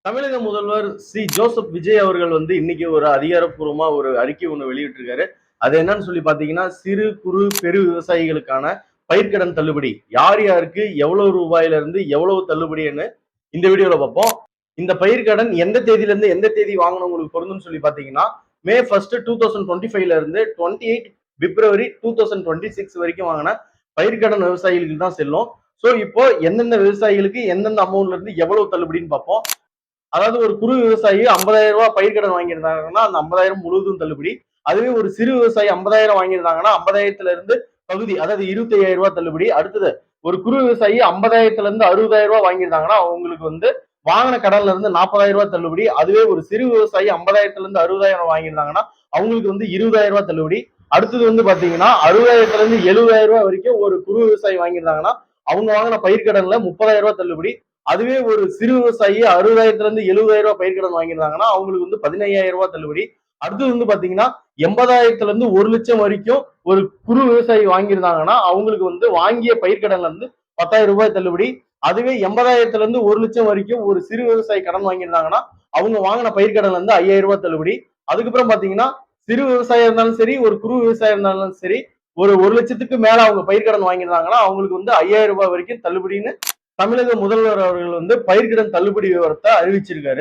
தமிழக முதல்வர் C Joseph Vijay அவர்கள் இன்னைக்கு ஒரு அதிகாரப்பூர்வமா ஒரு அறிக்கை ஒண்ணு வெளியிட்டிருக்காரு. அது என்னன்னு சொல்லி பாத்தீங்கன்னா, சிறு குறு பெரு விவசாயிகளுக்கான பயிர்க்கடன் தள்ளுபடி யார் யாருக்கு எவ்வளவு ரூபாயில இருந்து எவ்வளவு தள்ளுபடின்னு இந்த வீடியோல பார்ப்போம். இந்த பயிர்க்கடன் எந்த தேதியில இருந்து எந்த தேதி வாங்கணும்னு பொருந்தும்னு சொல்லி பாத்தீங்கன்னா, மே 1 2025ல இருந்து 28 பிப்ரவரி 2026 வரைக்கும் வாங்கின பயிர்க்கடன் விவசாயிகளுக்கு தான் செல்லும். சோ இப்போ எந்தெந்த விவசாயிகளுக்கு எந்தெந்த அமௌண்ட்ல இருந்து எவ்வளவு தள்ளுபடின்னு பார்ப்போம். அதாவது ஒரு குறு விவசாயி 50,000 ரூபாய் பயிர்க்கடன் வாங்கியிருந்தாங்கன்னா அந்த 50,000 முழுவதும் தள்ளுபடி. அதுவே ஒரு சிறு விவசாயி 50,000 வாங்கியிருந்தாங்கன்னா 50,000ல இருந்து பகுதி, அதாவது 25,000 ரூபாய் தள்ளுபடி. அடுத்தது ஒரு குறு விவசாயி 50,000ல இருந்து 60,000 ரூபாய் வாங்கியிருந்தாங்கன்னா அவங்களுக்கு வாங்கின கடன்ல இருந்து 40,000 ரூபாய் தள்ளுபடி. அதுவே ஒரு சிறு விவசாயி 50,000ல இருந்து 60,000 வாங்கியிருந்தாங்கன்னா அவங்களுக்கு 20,000 ரூபாய் தள்ளுபடி. அடுத்தது பாத்தீங்கன்னா 60,000ல இருந்து 70,000 ரூபாய் வரைக்கும் ஒரு குறு விவசாயி வாங்கியிருந்தாங்கன்னா அவங்க வாங்கின பயிர்க்கடன்ல 30,000 ரூபாய் தள்ளுபடி. அதுவே ஒரு சிறு விவசாயி 60,000ல இருந்து 70,000 ரூபாய் பயிர்க்கடன் வாங்கியிருந்தாங்கன்னா அவங்களுக்கு 15,000 ரூபாய் தள்ளுபடி. அடுத்தது பாத்தீங்கன்னா 80,000ல இருந்து 1 லட்சம் வரைக்கும் ஒரு குறு விவசாயி வாங்கியிருந்தாங்கன்னா அவங்களுக்கு வாங்கிய பயிர்க்கடன்ல இருந்து 10,000 ரூபாய் தள்ளுபடி. அதுவே 80,000ல இருந்து 1 லட்சம் வரைக்கும் ஒரு சிறு விவசாயி கடன் வாங்கியிருந்தாங்கன்னா அவங்க வாங்கின பயிர்க்கடன்ல இருந்து 5,000 ரூபாய் தள்ளுபடி. அதுக்கப்புறம் பாத்தீங்கன்னா சிறு விவசாயம் இருந்தாலும் சரி, ஒரு குறு விவசாயம் இருந்தாலும் சரி, ஒரு லட்சத்துக்கு மேல அவங்க பயிர்க்கடன் வாங்கியிருந்தாங்கன்னா அவங்களுக்கு 5,000 ரூபாய் வரைக்கும் தள்ளுபடின்னு தமிழக முதல்வர் அவர்கள் பயிர்க்கடன் தள்ளுபடி விவரத்தை அறிவிச்சிருக்காரு.